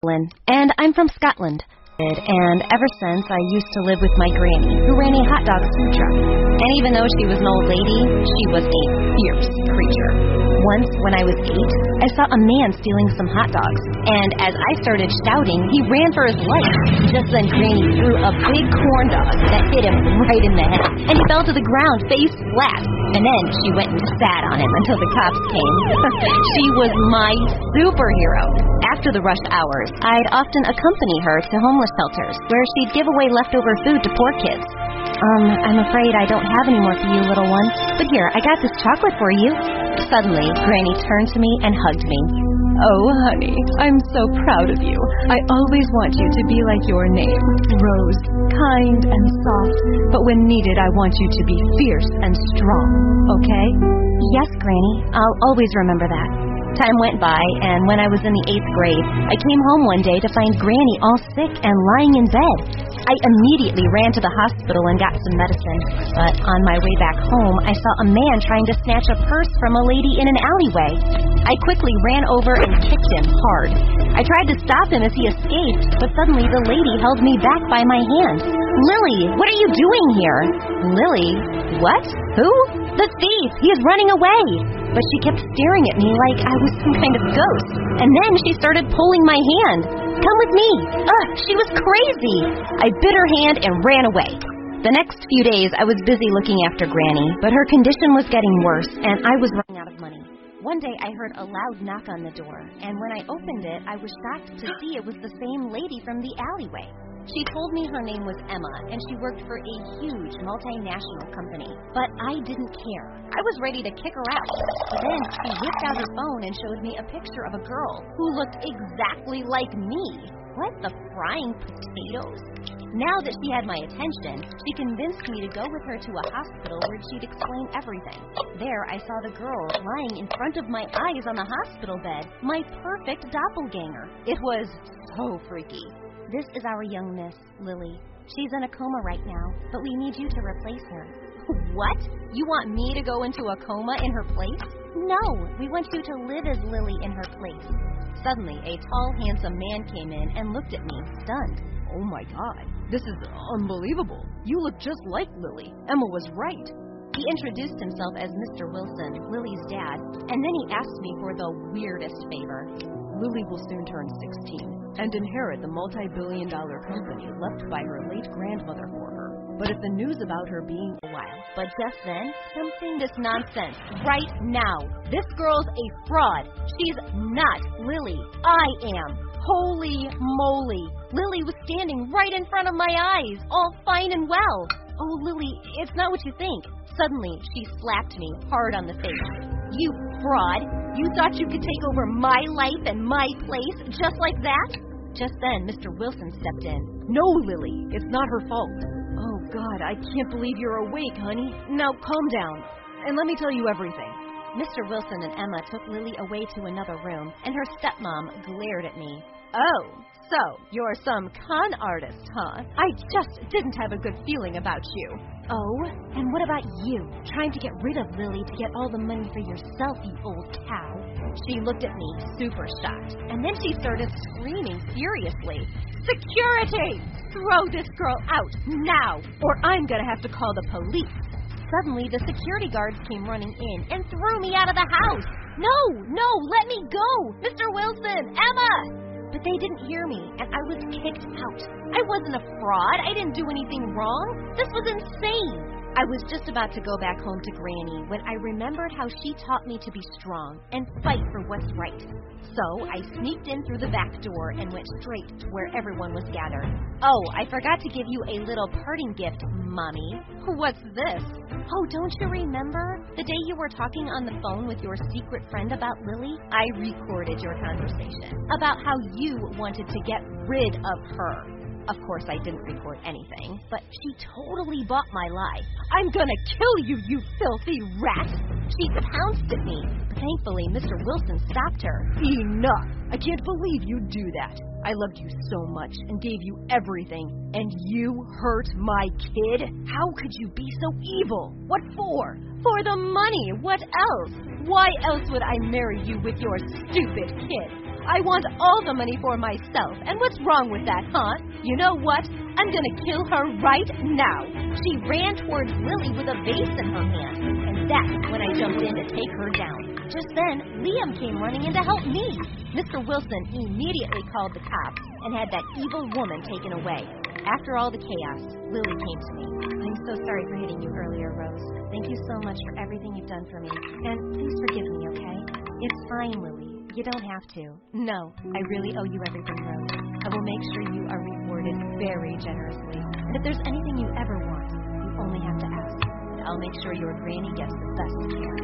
And I'm from Scotland. And ever since, I used to live with my granny, who ran a hot dog food truck. And even though she was an old lady, she was a fierce creature. Once, when I was 8, I saw a man stealing some hot dogs. And as I started shouting, he ran for his life. Just then, Granny threw a big corn dog that hit him right in the head. And he fell to the ground face flat. And then she went and sat on him until the cops came. She was my superhero. After the rush hours, I'd often accompany her to homeless shelters, where she'd give away leftover food to poor kids. I'm afraid I don't have any more for you, little one. But here, I got this chocolate for you. Suddenly, Granny turned to me and hugged me. Oh, honey, I'm so proud of you. I always want you to be like your name, Rose, kind and soft, but when needed, I want you to be fierce and strong, okay? Yes, Granny, I'll always remember that. Time went by, and when I was in the 8th grade, I came home one day to find Granny all sick and lying in bed. I immediately ran to the hospital and got some medicine, but on my way back home, I saw a man trying to snatch a purse from a lady in an alleyway. I quickly ran over and kicked him hard. I tried to stop him as he escaped, but suddenly the lady held me back by my hand. Lily, what are you doing here? Lily? What? Who? The thief! He is running away! But she kept staring at me like I was some kind of ghost. And then she started pulling my hand. Come with me. Ugh, she was crazy. I bit her hand and ran away. The next few days, I was busy looking after Granny, but her condition was getting worse, and I was running out of money. One day, I heard a loud knock on the door, and when I opened it, I was shocked to see it was the same lady from the alleyway. She told me her name was Emma, and she worked for a huge multinational company. But I didn't care. I was ready to kick her out. But then she whipped out her phone and showed me a picture of a girl who looked exactly like me. What, the frying potatoes? Now that she had my attention, she convinced me to go with her to a hospital where she'd explain everything. There, I saw the girl lying in front of my eyes on the hospital bed, my perfect doppelganger. It was so freaky. This is our young miss, Lily. She's in a coma right now, but we need you to replace her. What? You want me to go into a coma in her place? No, we want you to live as Lily in her place. Suddenly, a tall, handsome man came in and looked at me, stunned. Oh my God, this is unbelievable. You look just like Lily. Emma was right. He introduced himself as Mr. Wilson, Lily's dad, and then he asked me for the weirdest favor. Lily will soon turn 16 and inherit the multi-billion-dollar company left by her late grandmother for her. But if the news about her being a while, but just then, something this nonsense right now. This girl's a fraud. She's not Lily. I am. Holy moly. Lily was standing right in front of my eyes, all fine and well. Oh, Lily, it's not what you think. Suddenly, she slapped me hard on the face. You fraud! You thought you could take over my life and my place just like that? Just then, Mr. Wilson stepped in. No, Lily, it's not her fault. Oh, God, I can't believe you're awake, honey. Now, calm down, and let me tell you everything. Mr. Wilson and Emma took Lily away to another room, and her stepmom glared at me. Oh, so you're some con artist, huh? I just didn't have a good feeling about you. Oh, and what about you? Trying to get rid of Lily to get all the money for yourself, you old cow. She looked at me, super shocked, and then she started screaming furiously. Security! Throw this girl out, now, or I'm gonna have to call the police. Suddenly, the security guards came running in and threw me out of the house. No, let me go! Mr. Wilson, Emma! But they didn't hear me, and I was kicked out. I wasn't a fraud. I didn't do anything wrong. This was insane. I was just about to go back home to Granny when I remembered how she taught me to be strong and fight for what's right. So I sneaked in through the back door and went straight to where everyone was gathered. Oh, I forgot to give you a little parting gift, Mommy. What's this? Oh, don't you remember? The day you were talking on the phone with your secret friend about Lily? I recorded your conversation about how you wanted to get rid of her. Of course, I didn't record anything, but she totally bought my lie. I'm gonna kill you, you filthy rat! She pounced at me, but thankfully Mr. Wilson stopped her. Enough! I can't believe you'd do that. I loved you so much and gave you everything, and you hurt my kid? How could you be so evil? What for? For the money. What else? Why else would I marry you with your stupid kid? I want all the money for myself. And what's wrong with that, huh? You know what? I'm gonna kill her right now. She ran towards Lily with a vase in her hand, and that's when I jumped in to take her down. Just then, Liam came running in to help me. Mr. Wilson immediately called the cops and had that evil woman taken away. After all the chaos, Lily came to me. I'm so sorry for hitting you earlier, Rose. Thank you so much for everything you've done for me. And please forgive me, okay? It's fine, Lily. You don't have to. No, I really owe you everything, Rose. I will make sure you are rewarded very generously. And if there's anything you ever want, you only have to ask. And I'll make sure your granny gets the best care.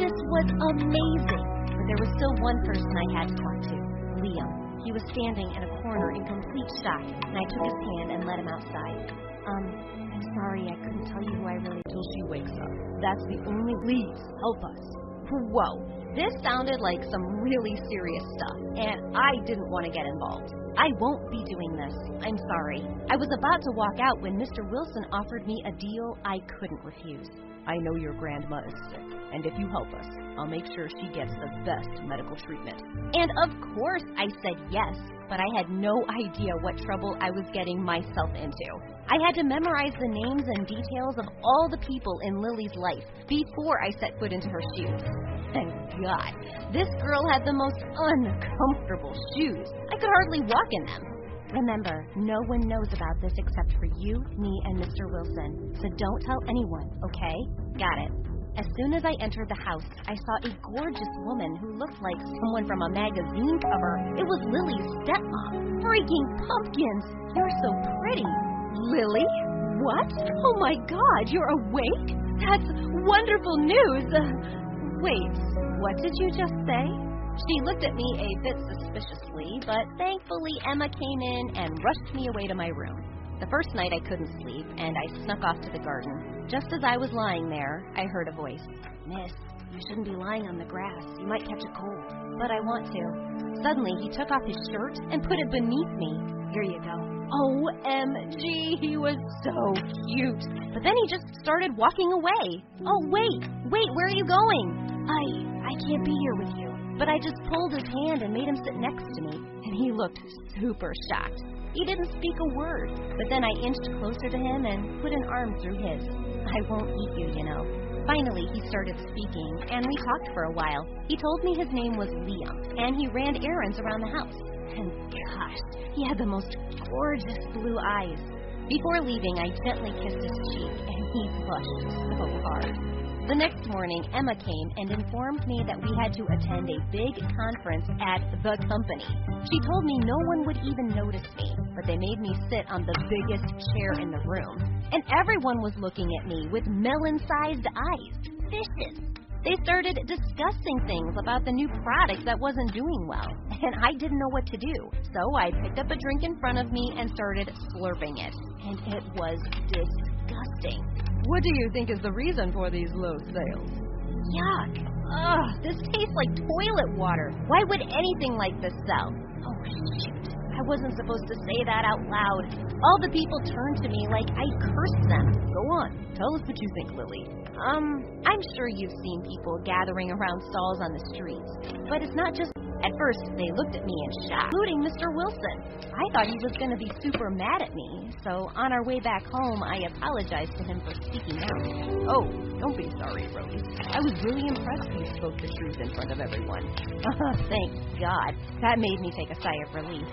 This was amazing. But there was still one person I had to talk to, Liam. He was standing in a corner in complete shock, and I took his hand and led him outside. I'm sorry I couldn't tell you who I really... Till she wakes up. That's the only... Please, help us. Whoa, this sounded like some really serious stuff, and I didn't want to get involved. I won't be doing this. I'm sorry. I was about to walk out when Mr. Wilson offered me a deal I couldn't refuse. I know your grandma is sick, and if you help us, I'll make sure she gets the best medical treatment. And of course I said yes, but I had no idea what trouble I was getting myself into. I had to memorize the names and details of all the people in Lily's life before I set foot into her shoes. And God, this girl had the most uncomfortable shoes. I could hardly walk in them. Remember, no one knows about this except for you, me, and Mr. Wilson. So don't tell anyone, okay? Got it. As soon as I entered the house, I saw a gorgeous woman who looked like someone from a magazine cover. It was Lily's stepmom. Freaking pumpkins! You're so pretty. Lily? What? Oh my God, you're awake? That's wonderful news. Wait, what did you just say? She looked at me a bit suspiciously, but thankfully Emma came in and rushed me away to my room. The first night I couldn't sleep, and I snuck off to the garden. Just as I was lying there, I heard a voice. Miss, you shouldn't be lying on the grass. You might catch a cold. But I want to. Suddenly, he took off his shirt and put it beneath me. Here you go. OMG, he was so cute. But then he just started walking away. Oh, wait, where are you going? I can't be here with you. But I just pulled his hand and made him sit next to me, and he looked super shocked. He didn't speak a word, but then I inched closer to him and put an arm through his. I won't eat you, you know. Finally, he started speaking, and we talked for a while. He told me his name was Liam, and he ran errands around the house. And gosh, he had the most gorgeous blue eyes. Before leaving, I gently kissed his cheek, and he blushed so hard. The next morning, Emma came and informed me that we had to attend a big conference at the company. She told me no one would even notice me, but they made me sit on the biggest chair in the room. And everyone was looking at me with melon-sized eyes. Vicious. They started discussing things about the new product that wasn't doing well, and I didn't know what to do. So I picked up a drink in front of me and started slurping it, and it was disgusting. What do you think is the reason for these low sales? Yuck. Ugh, this tastes like toilet water. Why would anything like this sell? Oh, shoot. I wasn't supposed to say that out loud. All the people turned to me like I cursed them. Go on. Tell us what you think, Lily. I'm sure you've seen people gathering around stalls on the streets. But it's not just... At first, they looked at me in shock, including Mr. Wilson. I thought he was going to be super mad at me, so on our way back home, I apologized to him for speaking out. Oh, don't be sorry, Rose. I was really impressed you spoke the truth in front of everyone. Thank God. That made me take a sigh of relief.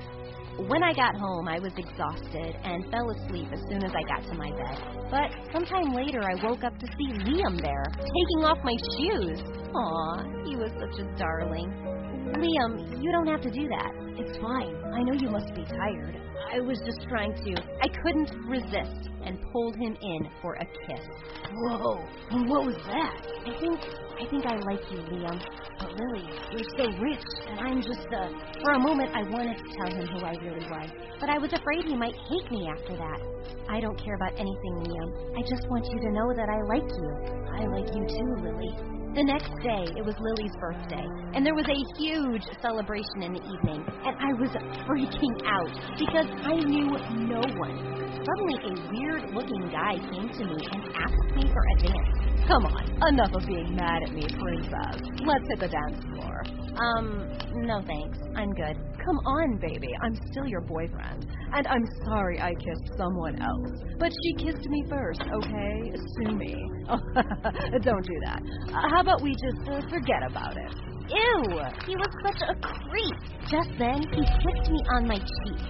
When I got home, I was exhausted and fell asleep as soon as I got to my bed. But sometime later, I woke up to see Liam there, taking off my shoes. Aw, he was such a darling. Liam, you don't have to do that. It's fine. I know you must be tired. I was just trying to... I couldn't resist and pulled him in for a kiss. Whoa, what was that? I think I like you, Liam. But Lily, you're so rich, and I'm just, For a moment, I wanted to tell him who I really was. But I was afraid he might hate me after that. I don't care about anything, Liam. I just want you to know that I like you. I like you too, Lily. The next day, it was Lily's birthday, and there was a huge celebration in the evening, and I was freaking out because I knew no one. Suddenly, a weird-looking guy came to me and asked me for a dance. Come on, enough of being mad at me, princess. Let's hit the dance floor. No thanks. I'm good. Come on, baby. I'm still your boyfriend. And I'm sorry I kissed someone else. But she kissed me first, okay? Sue me. Don't do that. How about we just forget about it? Ew! He was such a creep. Just then, he kissed me on my cheek.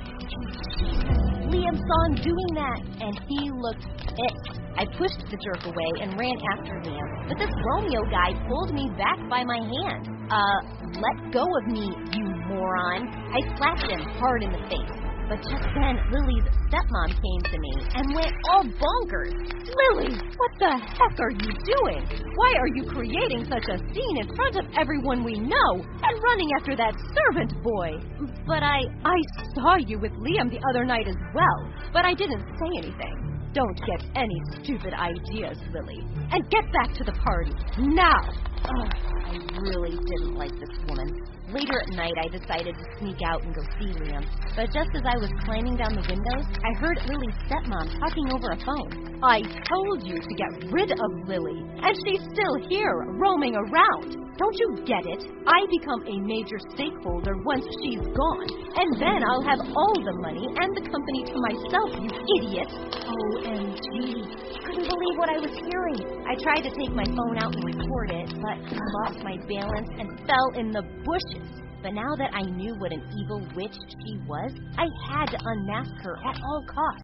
Liam saw him doing that, and he looked pissed. I pushed the jerk away and ran after Liam, but this Romeo guy pulled me back by my hand. Let go of me, you moron. I slapped him hard in the face. But just then, Lily's stepmom came to me and went all bonkers. Lily, what the heck are you doing? Why are you creating such a scene in front of everyone we know and running after that servant boy? But I saw you with Liam the other night as well, but I didn't say anything. Don't get any stupid ideas, Lily. And get back to the party, now! I really didn't like this woman. Later at night, I decided to sneak out and go see Liam. But just as I was climbing down the windows, I heard Lily's stepmom talking over a phone. I told you to get rid of Lily, and she's still here, roaming around. Don't you get it? I become a major stakeholder once she's gone, and then I'll have all the money and the company to myself, you idiot. OMG. Couldn't believe what I was hearing. I tried to take my phone out and record it, but I lost my balance and fell in the bushes. But now that I knew what an evil witch she was, I had to unmask her at all costs.